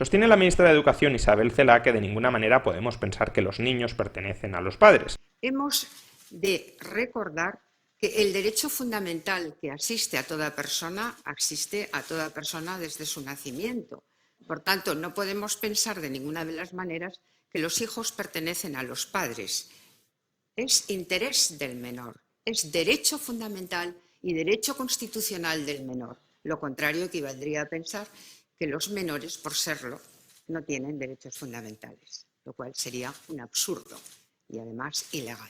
Sostiene la ministra de Educación, Isabel Celaá, que de ninguna manera podemos pensar que los niños pertenecen a los padres. Hemos de recordar que el derecho fundamental que asiste a toda persona desde su nacimiento. Por tanto, no podemos pensar de ninguna de las maneras que los hijos pertenecen a los padres. Es interés del menor, es derecho fundamental y derecho constitucional del menor. Lo contrario equivaldría a pensar que los menores, por serlo, no tienen derechos fundamentales, lo cual sería un absurdo y además ilegal.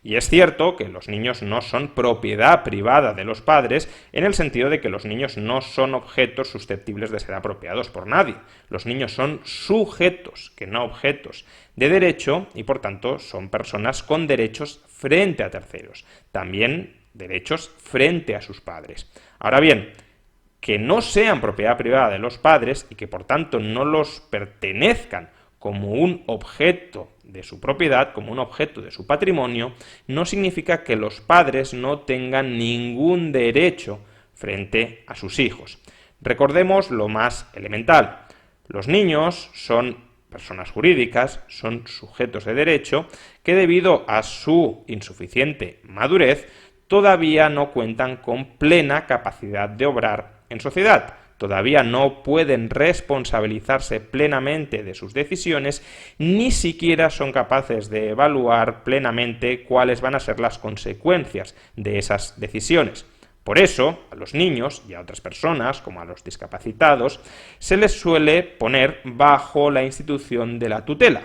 Y es cierto que los niños no son propiedad privada de los padres en el sentido de que los niños no son objetos susceptibles de ser apropiados por nadie. Los niños son sujetos, que no objetos, de derecho y por tanto son personas con derechos frente a terceros. También derechos frente a sus padres. Ahora bien, que no sean propiedad privada de los padres y que por tanto no los pertenezcan como un objeto de su propiedad, como un objeto de su patrimonio, no significa que los padres no tengan ningún derecho frente a sus hijos. Recordemos lo más elemental. Los niños son personas jurídicas, son sujetos de derecho que debido a su insuficiente madurez todavía no cuentan con plena capacidad de obrar en sociedad. Todavía no pueden responsabilizarse plenamente de sus decisiones, ni siquiera son capaces de evaluar plenamente cuáles van a ser las consecuencias de esas decisiones. Por eso, a los niños y a otras personas, como a los discapacitados, se les suele poner bajo la institución de la tutela.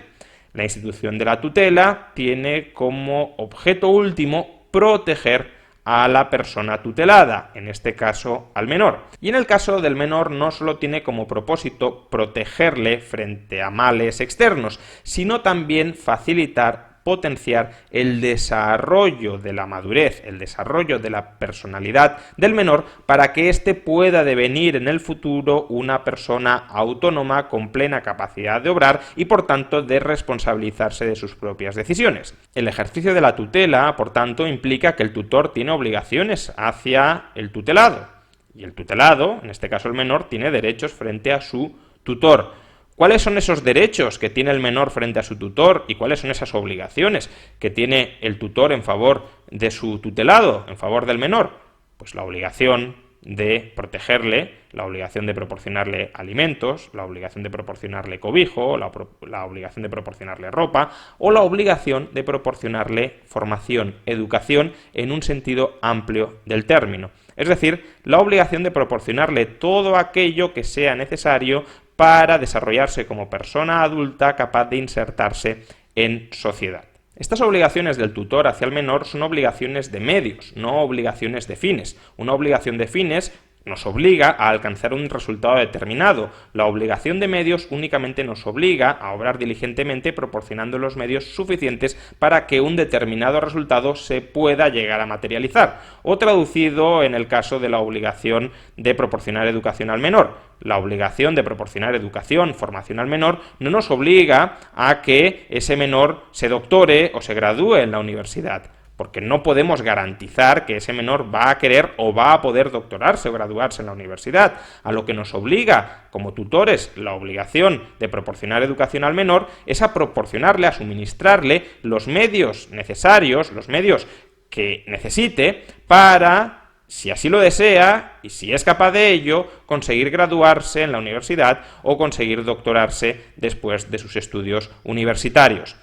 La institución de la tutela tiene como objeto último proteger a la persona tutelada, en este caso al menor. Y en el caso del menor no solo tiene como propósito protegerle frente a males externos, sino también facilitar, potenciar el desarrollo de la madurez, el desarrollo de la personalidad del menor para que éste pueda devenir en el futuro una persona autónoma con plena capacidad de obrar y por tanto de responsabilizarse de sus propias decisiones. El ejercicio de la tutela, por tanto, implica que el tutor tiene obligaciones hacia el tutelado y el tutelado, en este caso el menor, tiene derechos frente a su tutor. ¿Cuáles son esos derechos que tiene el menor frente a su tutor y cuáles son esas obligaciones que tiene el tutor en favor de su tutelado, en favor del menor? Pues la obligación de protegerle, la obligación de proporcionarle alimentos, la obligación de proporcionarle cobijo, la obligación de proporcionarle ropa o la obligación de proporcionarle formación, educación en un sentido amplio del término. Es decir, la obligación de proporcionarle todo aquello que sea necesario para desarrollarse como persona adulta capaz de insertarse en sociedad. Estas obligaciones del tutor hacia el menor son obligaciones de medios, no obligaciones de fines. Una obligación de fines nos obliga a alcanzar un resultado determinado. La obligación de medios únicamente nos obliga a obrar diligentemente proporcionando los medios suficientes para que un determinado resultado se pueda llegar a materializar. O traducido en el caso de la obligación de proporcionar educación al menor. La obligación de proporcionar educación, formación al menor, no nos obliga a que ese menor se doctore o se gradúe en la universidad, porque no podemos garantizar que ese menor va a querer o va a poder doctorarse o graduarse en la universidad. A lo que nos obliga, como tutores, la obligación de proporcionar educación al menor es a proporcionarle, a suministrarle los medios necesarios, los medios que necesite para, si así lo desea y si es capaz de ello, conseguir graduarse en la universidad o conseguir doctorarse después de sus estudios universitarios.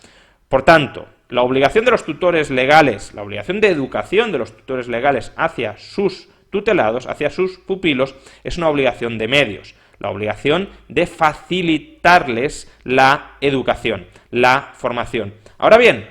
Por tanto, la obligación de los tutores legales, la obligación de educación de los tutores legales hacia sus tutelados, hacia sus pupilos, es una obligación de medios, la obligación de facilitarles la educación, la formación. Ahora bien,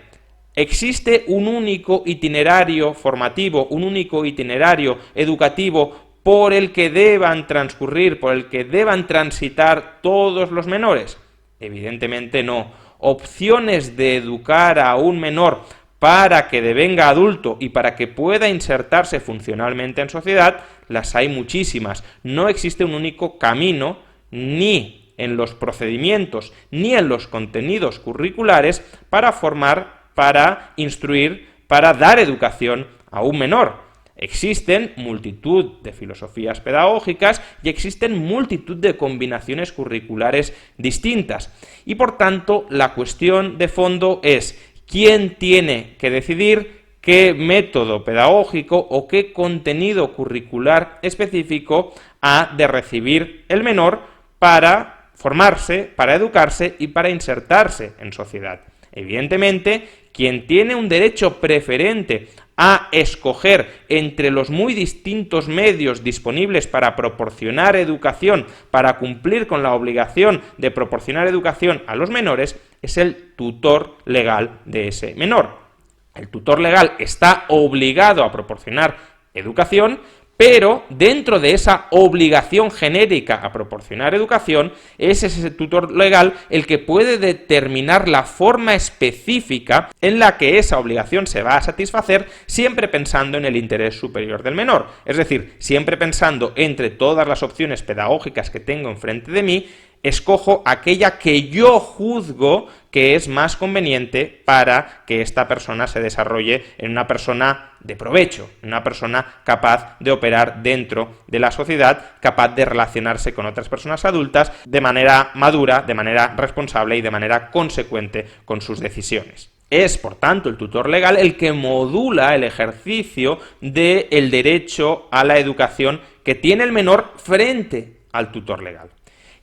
existe un único itinerario formativo, un único itinerario educativo por el que deban transcurrir, por el que deban transitar todos los menores. Evidentemente no. Opciones de educar a un menor para que devenga adulto y para que pueda insertarse funcionalmente en sociedad, las hay muchísimas. No existe un único camino, ni en los procedimientos, ni en los contenidos curriculares para formar, para instruir, para dar educación a un menor. Existen multitud de filosofías pedagógicas y existen multitud de combinaciones curriculares distintas. Y por tanto, la cuestión de fondo es quién tiene que decidir qué método pedagógico o qué contenido curricular específico ha de recibir el menor para formarse, para educarse y para insertarse en sociedad. Evidentemente, quien tiene un derecho preferente a escoger entre los muy distintos medios disponibles para proporcionar educación, para cumplir con la obligación de proporcionar educación a los menores, es el tutor legal de ese menor. El tutor legal está obligado a proporcionar educación, pero dentro de esa obligación genérica a proporcionar educación, es ese tutor legal el que puede determinar la forma específica en la que esa obligación se va a satisfacer, siempre pensando en el interés superior del menor. Es decir, siempre pensando entre todas las opciones pedagógicas que tengo enfrente de mí, escojo aquella que yo juzgo que es más conveniente para que esta persona se desarrolle en una persona de provecho, en una persona capaz de operar dentro de la sociedad, capaz de relacionarse con otras personas adultas de manera madura, de manera responsable y de manera consecuente con sus decisiones. Es, por tanto, el tutor legal el que modula el ejercicio del derecho a la educación que tiene el menor frente al tutor legal.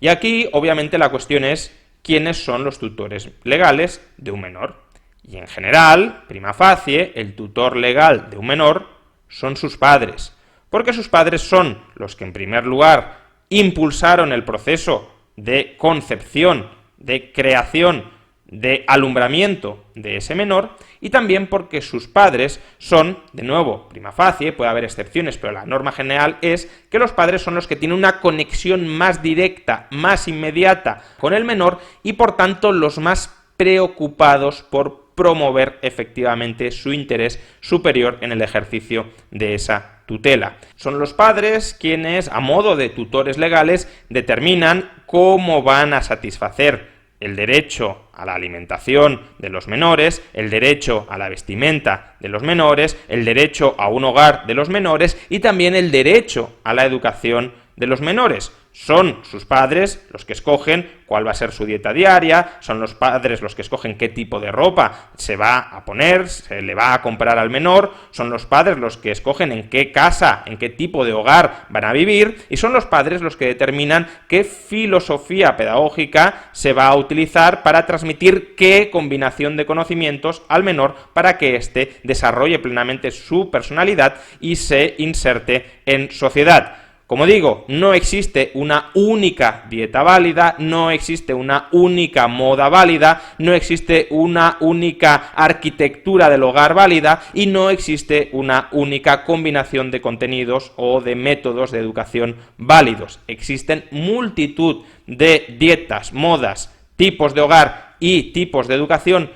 Y aquí, obviamente, la cuestión es quiénes son los tutores legales de un menor. Y en general, prima facie, el tutor legal de un menor son sus padres, porque sus padres son los que, en primer lugar, impulsaron el proceso de concepción, de creación, de alumbramiento de ese menor, y también porque sus padres son, de nuevo, prima facie, puede haber excepciones, pero la norma general es que los padres son los que tienen una conexión más directa, más inmediata con el menor y por tanto los más preocupados por promover efectivamente su interés superior en el ejercicio de esa tutela. Son los padres quienes, a modo de tutores legales, determinan cómo van a satisfacer el derecho a la alimentación de los menores, el derecho a la vestimenta de los menores, el derecho a un hogar de los menores y también el derecho a la educación de los menores. Son sus padres los que escogen cuál va a ser su dieta diaria, son los padres los que escogen qué tipo de ropa se va a poner, se le va a comprar al menor, son los padres los que escogen en qué casa, en qué tipo de hogar van a vivir, y son los padres los que determinan qué filosofía pedagógica se va a utilizar para transmitir qué combinación de conocimientos al menor para que éste desarrolle plenamente su personalidad y se inserte en sociedad. Como digo, no existe una única dieta válida, no existe una única moda válida, no existe una única arquitectura del hogar válida y no existe una única combinación de contenidos o de métodos de educación válidos. Existen multitud de dietas, modas, tipos de hogar y tipos de educación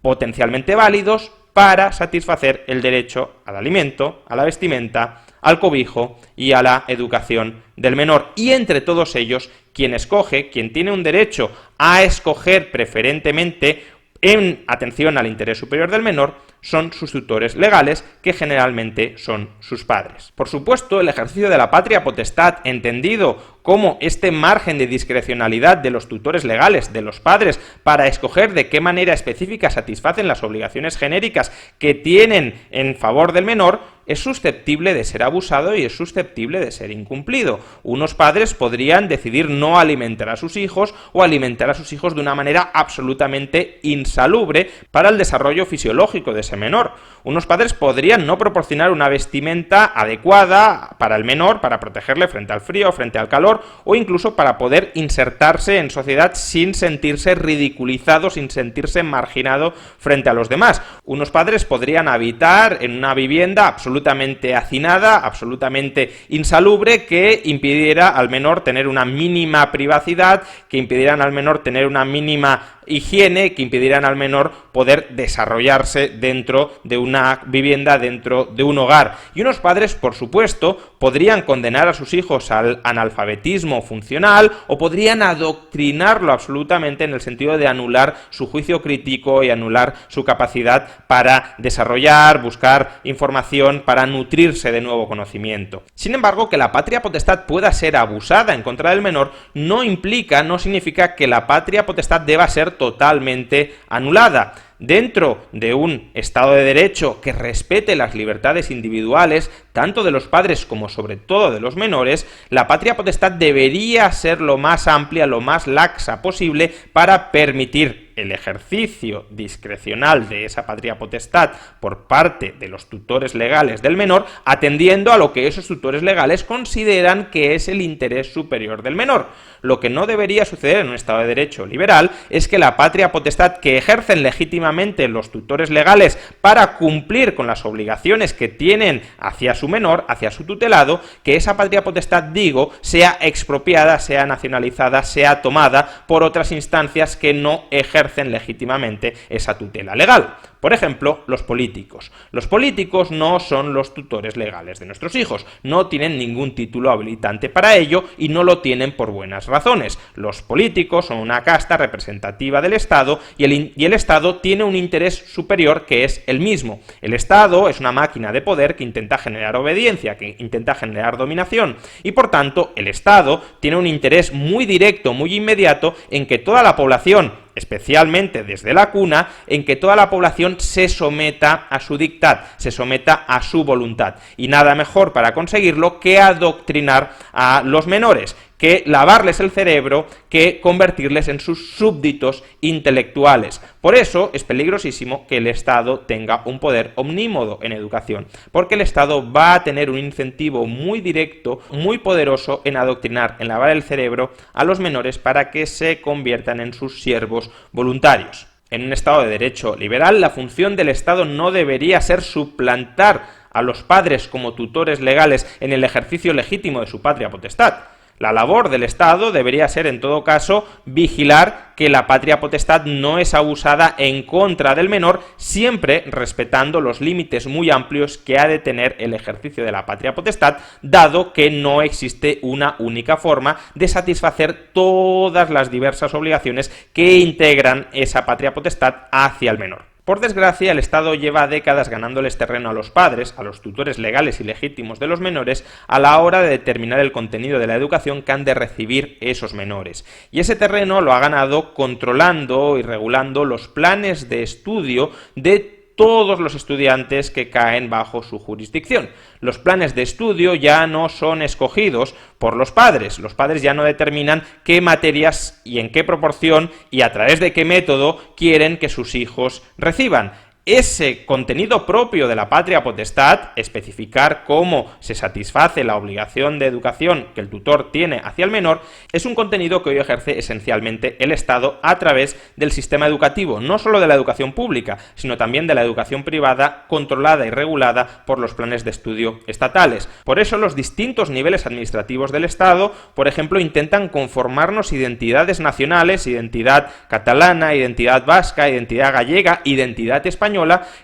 potencialmente válidos para satisfacer el derecho al alimento, a la vestimenta, al cobijo y a la educación del menor. Y entre todos ellos, quien escoge, quien tiene un derecho a escoger preferentemente en atención al interés superior del menor, son sus tutores legales, que generalmente son sus padres. Por supuesto, el ejercicio de la patria potestad, entendido como este margen de discrecionalidad de los tutores legales, de los padres, para escoger de qué manera específica satisfacen las obligaciones genéricas que tienen en favor del menor, es susceptible de ser abusado y es susceptible de ser incumplido. Unos padres podrían decidir no alimentar a sus hijos o alimentar a sus hijos de una manera absolutamente insalubre para el desarrollo fisiológico de ese menor. Unos padres podrían no proporcionar una vestimenta adecuada para el menor, para protegerle frente al frío, frente al calor, o incluso para poder insertarse en sociedad sin sentirse ridiculizado, sin sentirse marginado frente a los demás. Unos padres podrían habitar en una vivienda absolutamente hacinada, absolutamente insalubre, que impidiera al menor tener una mínima privacidad, que impidieran al menor tener una mínima higiene que impidieran al menor poder desarrollarse dentro de una vivienda, dentro de un hogar. Y unos padres, por supuesto, podrían condenar a sus hijos al analfabetismo funcional o podrían adoctrinarlo absolutamente en el sentido de anular su juicio crítico y anular su capacidad para desarrollar, buscar información, para nutrirse de nuevo conocimiento. Sin embargo, que la patria potestad pueda ser abusada en contra del menor no significa que la patria potestad deba ser totalmente anulada. Dentro de un Estado de Derecho que respete las libertades individuales, tanto de los padres como sobre todo de los menores, la patria potestad debería ser lo más amplia, lo más laxa posible para permitir el ejercicio discrecional de esa patria potestad por parte de los tutores legales del menor, atendiendo a lo que esos tutores legales consideran que es el interés superior del menor. Lo que no debería suceder en un Estado de Derecho liberal es que la patria potestad que ejercen legítimamente los tutores legales para cumplir con las obligaciones que tienen hacia su menor, hacia su tutelado, que esa patria potestad, digo, sea expropiada, sea nacionalizada, sea tomada por otras instancias que no ejercen legítimamente esa tutela legal. Por ejemplo, los políticos. Los políticos no son los tutores legales de nuestros hijos, no tienen ningún título habilitante para ello y no lo tienen por buenas razones. Los políticos son una casta representativa del Estado y el Estado tiene un interés superior que es el mismo. El Estado es una máquina de poder que intenta generar obediencia, que intenta generar dominación y por tanto el Estado tiene un interés muy directo, muy inmediato en que toda la población, especialmente desde la cuna, en que toda la población se someta a su dictat, se someta a su voluntad. Y nada mejor para conseguirlo que adoctrinar a los menores, que lavarles el cerebro, que convertirles en sus súbditos intelectuales. Por eso es peligrosísimo que el Estado tenga un poder omnímodo en educación, porque el Estado va a tener un incentivo muy directo, muy poderoso en adoctrinar, en lavar el cerebro a los menores para que se conviertan en sus siervos voluntarios. En un Estado de Derecho liberal, la función del Estado no debería ser suplantar a los padres como tutores legales en el ejercicio legítimo de su patria potestad. La labor del Estado debería ser, en todo caso, vigilar que la patria potestad no es abusada en contra del menor, siempre respetando los límites muy amplios que ha de tener el ejercicio de la patria potestad, dado que no existe una única forma de satisfacer todas las diversas obligaciones que integran esa patria potestad hacia el menor. Por desgracia, el Estado lleva décadas ganándoles terreno a los padres, a los tutores legales y legítimos de los menores, a la hora de determinar el contenido de la educación que han de recibir esos menores. Y ese terreno lo ha ganado controlando y regulando los planes de estudio de todos los estudiantes que caen bajo su jurisdicción. Los planes de estudio ya no son escogidos por los padres ya no determinan qué materias y en qué proporción y a través de qué método quieren que sus hijos reciban. Ese contenido propio de la patria potestad, especificar cómo se satisface la obligación de educación que el tutor tiene hacia el menor, es un contenido que hoy ejerce esencialmente el Estado a través del sistema educativo, no solo de la educación pública, sino también de la educación privada controlada y regulada por los planes de estudio estatales. Por eso los distintos niveles administrativos del Estado, por ejemplo, intentan conformarnos identidades nacionales, identidad catalana, identidad vasca, identidad gallega, identidad española,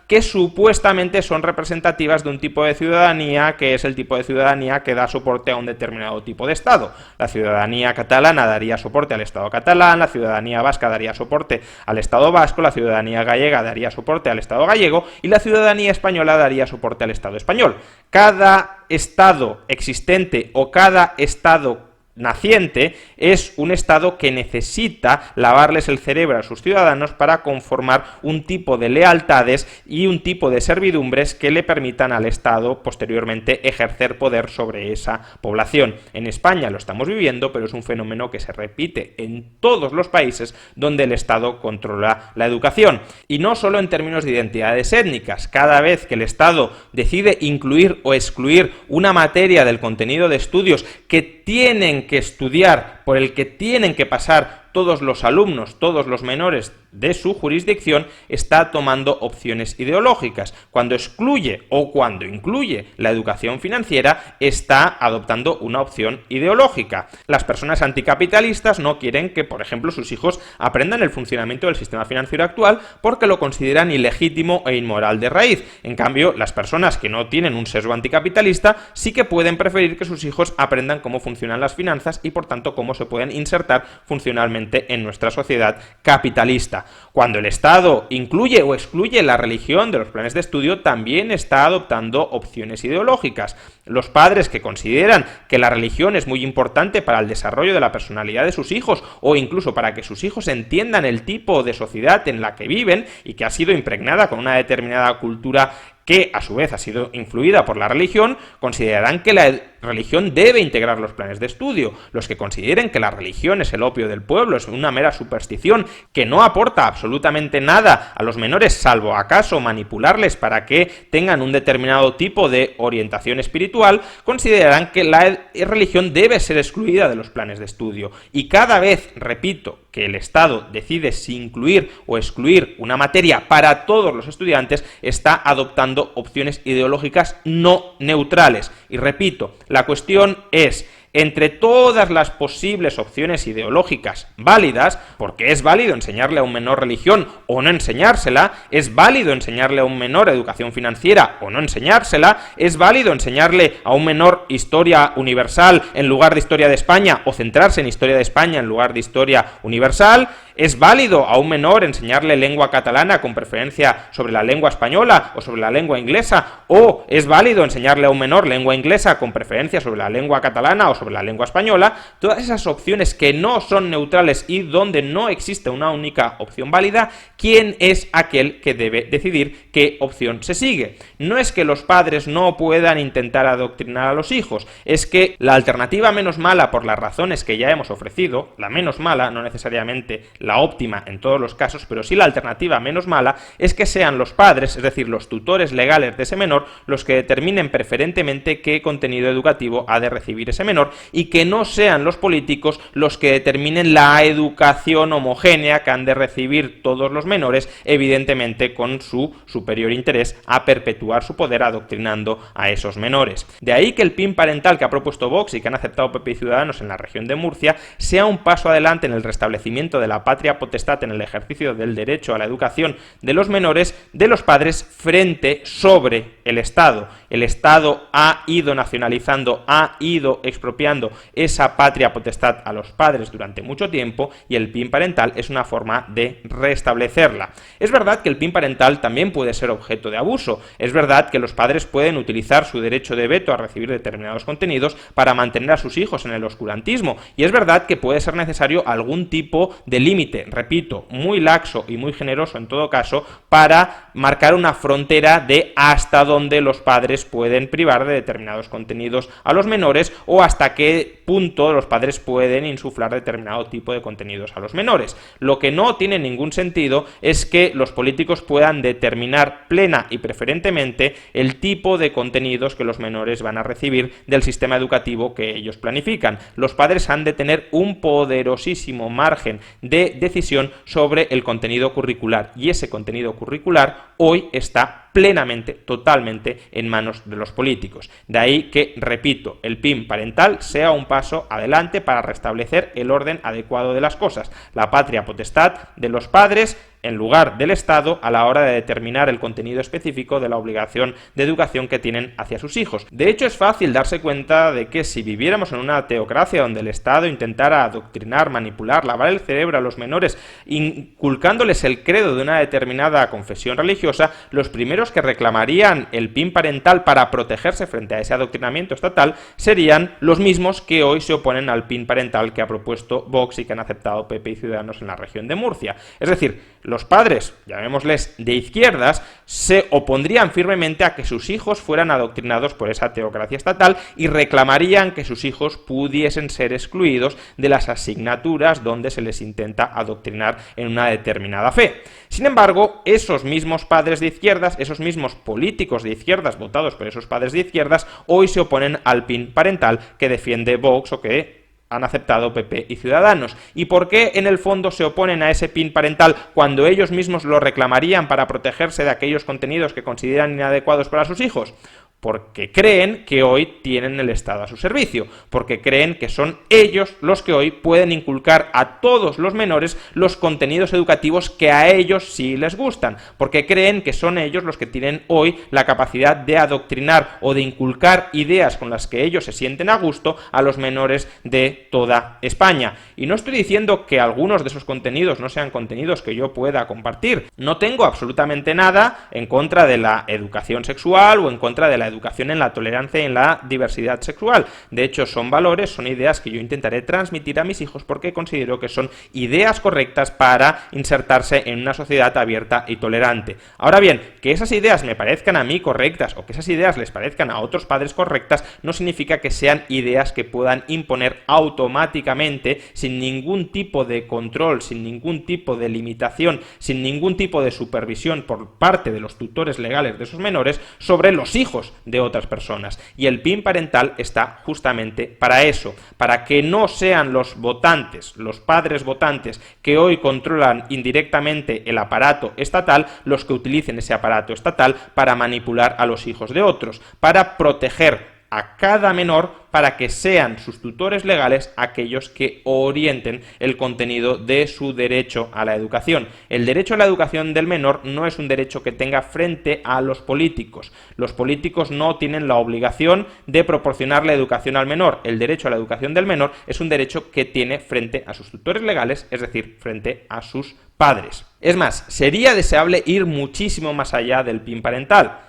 que supuestamente son representativas de un tipo de ciudadanía que es el tipo de ciudadanía que da soporte a un determinado tipo de Estado. La ciudadanía catalana daría soporte al Estado catalán, la ciudadanía vasca daría soporte al Estado vasco, la ciudadanía gallega daría soporte al Estado gallego y la ciudadanía española daría soporte al Estado español. Cada Estado existente o cada Estado naciente es un Estado que necesita lavarles el cerebro a sus ciudadanos para conformar un tipo de lealtades y un tipo de servidumbres que le permitan al Estado posteriormente ejercer poder sobre esa población. En España lo estamos viviendo, pero es un fenómeno que se repite en todos los países donde el Estado controla la educación. Y no solo en términos de identidades étnicas. Cada vez que el Estado decide incluir o excluir una materia del contenido de estudios que tienen que estudiar por el que tienen que pasar todos los alumnos, todos los menores de su jurisdicción, está tomando opciones ideológicas. Cuando excluye o cuando incluye la educación financiera, está adoptando una opción ideológica. Las personas anticapitalistas no quieren que, por ejemplo, sus hijos aprendan el funcionamiento del sistema financiero actual porque lo consideran ilegítimo e inmoral de raíz. En cambio, las personas que no tienen un sesgo anticapitalista sí que pueden preferir que sus hijos aprendan cómo funcionan las finanzas y, por tanto, cómo se pueden insertar funcionalmente en nuestra sociedad capitalista. Cuando el Estado incluye o excluye la religión de los planes de estudio, también está adoptando opciones ideológicas. Los padres que consideran que la religión es muy importante para el desarrollo de la personalidad de sus hijos o incluso para que sus hijos entiendan el tipo de sociedad en la que viven y que ha sido impregnada con una determinada cultura que a su vez ha sido influida por la religión, considerarán que la religión debe integrar los planes de estudio. Los que consideren que la religión es el opio del pueblo, es una mera superstición que no aporta absolutamente nada a los menores, salvo acaso manipularles para que tengan un determinado tipo de orientación espiritual, considerarán que la religión debe ser excluida de los planes de estudio. Y cada vez, repito, que el Estado decide si incluir o excluir una materia para todos los estudiantes, está adoptando opciones ideológicas no neutrales. Y repito, la cuestión es, entre todas las posibles opciones ideológicas válidas, porque es válido enseñarle a un menor religión o no enseñársela, es válido enseñarle a un menor educación financiera o no enseñársela, es válido enseñarle a un menor historia universal en lugar de historia de España o centrarse en historia de España en lugar de historia universal, es válido a un menor enseñarle lengua catalana con preferencia sobre la lengua española o sobre la lengua inglesa, o es válido enseñarle a un menor lengua inglesa con preferencia sobre la lengua catalana o sobre la lengua española. Todas esas opciones que no son neutrales y donde no existe una única opción válida, ¿quién es aquel que debe decidir qué opción se sigue? No es que los padres no puedan intentar adoctrinar a los hijos, es que la alternativa menos mala, por las razones que ya hemos ofrecido, la menos mala, no necesariamente la óptima en todos los casos, pero sí la alternativa menos mala, es que sean los padres, es decir, los tutores legales de ese menor, los que determinen preferentemente qué contenido educativo ha de recibir ese menor, y que no sean los políticos los que determinen la educación homogénea que han de recibir todos los menores, evidentemente con su superior interés a perpetuar su poder adoctrinando a esos menores. De ahí que el PIN parental que ha propuesto Vox y que han aceptado PP y Ciudadanos en la región de Murcia sea un paso adelante en el restablecimiento de la patria potestad en el ejercicio del derecho a la educación de los menores de los padres frente sobre el Estado. El Estado ha ido nacionalizando, ha ido expropiando esa patria potestad a los padres durante mucho tiempo y el PIN parental es una forma de restablecerla. Es verdad que el PIN parental también puede ser objeto de abuso. Es verdad que los padres pueden utilizar su derecho de veto a recibir determinados contenidos para mantener a sus hijos en el oscurantismo. Y es verdad que puede ser necesario algún tipo de límite, repito, muy laxo y muy generoso en todo caso, para marcar una frontera de hasta dónde los padres pueden privar de determinados contenidos a los menores o hasta qué punto los padres pueden insuflar determinado tipo de contenidos a los menores. Lo que no tiene ningún sentido es que los políticos puedan determinar plena y preferentemente el tipo de contenidos que los menores van a recibir del sistema educativo que ellos planifican. Los padres han de tener un poderosísimo margen de decisión sobre el contenido curricular y ese contenido curricular hoy está plenamente, totalmente en manos de los políticos. De ahí que, repito, el PIN parental sea un paso adelante para restablecer el orden adecuado de las cosas, la patria potestad de los padres en lugar del Estado a la hora de determinar el contenido específico de la obligación de educación que tienen hacia sus hijos. De hecho, es fácil darse cuenta de que si viviéramos en una teocracia donde el Estado intentara adoctrinar, manipular, lavar el cerebro a los menores, inculcándoles el credo de una determinada confesión religiosa, los primeros que reclamarían el PIN parental para protegerse frente a ese adoctrinamiento estatal serían los mismos que hoy se oponen al PIN parental que ha propuesto Vox y que han aceptado PP y Ciudadanos en la región de Murcia. Es decir, los padres, llamémosles de izquierdas, se opondrían firmemente a que sus hijos fueran adoctrinados por esa teocracia estatal y reclamarían que sus hijos pudiesen ser excluidos de las asignaturas donde se les intenta adoctrinar en una determinada fe. Sin embargo, esos mismos padres de izquierdas, esos mismos políticos de izquierdas votados por esos padres de izquierdas, hoy se oponen al PIN parental que defiende Vox o que han aceptado PP y Ciudadanos. ¿Y por qué en el fondo se oponen a ese PIN parental cuando ellos mismos lo reclamarían para protegerse de aquellos contenidos que consideran inadecuados para sus hijos? Porque creen que hoy tienen el Estado a su servicio, porque creen que son ellos los que hoy pueden inculcar a todos los menores los contenidos educativos que a ellos sí les gustan, porque creen que son ellos los que tienen hoy la capacidad de adoctrinar o de inculcar ideas con las que ellos se sienten a gusto a los menores de toda España. Y no estoy diciendo que algunos de esos contenidos no sean contenidos que yo pueda compartir, no tengo absolutamente nada en contra de la educación sexual o en contra de la educación en la tolerancia y en la diversidad sexual. De hecho, son valores, son ideas que yo intentaré transmitir a mis hijos porque considero que son ideas correctas para insertarse en una sociedad abierta y tolerante. Ahora bien, que esas ideas me parezcan a mí correctas o que esas ideas les parezcan a otros padres correctas no significa que sean ideas que puedan imponer automáticamente, sin ningún tipo de control, sin ningún tipo de limitación, sin ningún tipo de supervisión por parte de los tutores legales de esos menores sobre los hijos de otras personas. Y el PIN parental está justamente para eso, para que no sean los votantes, los padres votantes que hoy controlan indirectamente el aparato estatal, los que utilicen ese aparato estatal para manipular a los hijos de otros, para proteger a cada menor para que sean sus tutores legales aquellos que orienten el contenido de su derecho a la educación. El derecho a la educación del menor no es un derecho que tenga frente a los políticos. Los políticos no tienen la obligación de proporcionar la educación al menor. El derecho a la educación del menor es un derecho que tiene frente a sus tutores legales, es decir, frente a sus padres. Es más, sería deseable ir muchísimo más allá del PIN parental.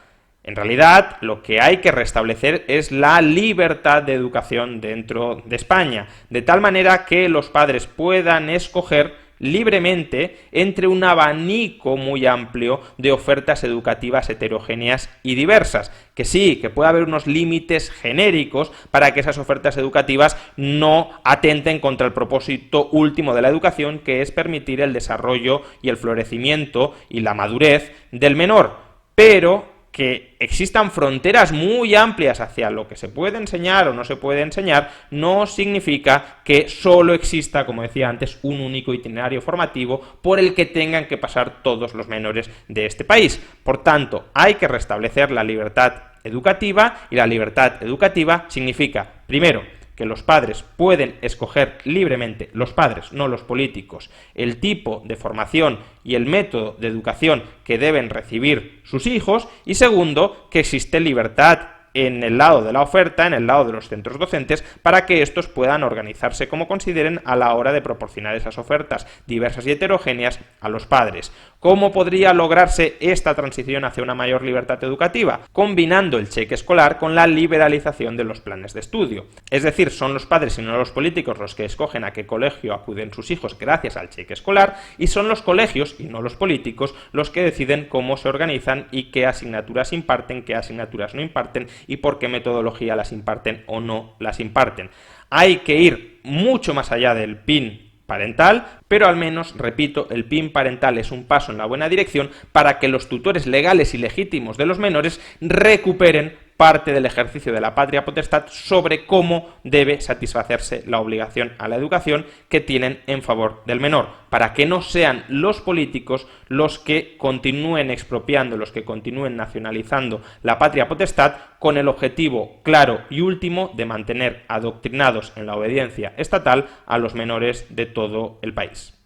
En realidad, lo que hay que restablecer es la libertad de educación dentro de España, de tal manera que los padres puedan escoger libremente entre un abanico muy amplio de ofertas educativas heterogéneas y diversas. Que sí, que puede haber unos límites genéricos para que esas ofertas educativas no atenten contra el propósito último de la educación, que es permitir el desarrollo y el florecimiento y la madurez del menor, pero que existan fronteras muy amplias hacia lo que se puede enseñar o no se puede enseñar, no significa que solo exista, como decía antes, un único itinerario formativo por el que tengan que pasar todos los menores de este país. Por tanto, hay que restablecer la libertad educativa, y la libertad educativa significa, primero, que los padres pueden escoger libremente, los padres, no los políticos, el tipo de formación y el método de educación que deben recibir sus hijos, y segundo, que existe libertad en el lado de la oferta, en el lado de los centros docentes, para que estos puedan organizarse como consideren a la hora de proporcionar esas ofertas diversas y heterogéneas a los padres. ¿Cómo podría lograrse esta transición hacia una mayor libertad educativa? Combinando el cheque escolar con la liberalización de los planes de estudio. Es decir, son los padres y no los políticos los que escogen a qué colegio acuden sus hijos gracias al cheque escolar, y son los colegios y no los políticos los que deciden cómo se organizan y qué asignaturas imparten, qué asignaturas no imparten y por qué metodología las imparten o no las imparten. Hay que ir mucho más allá del PIN parental, pero al menos, repito, el PIN parental es un paso en la buena dirección para que los tutores legales y legítimos de los menores recuperen parte del ejercicio de la patria potestad sobre cómo debe satisfacerse la obligación a la educación que tienen en favor del menor, para que no sean los políticos los que continúen expropiando, los que continúen nacionalizando la patria potestad con el objetivo claro y último de mantener adoctrinados en la obediencia estatal a los menores de todo el país.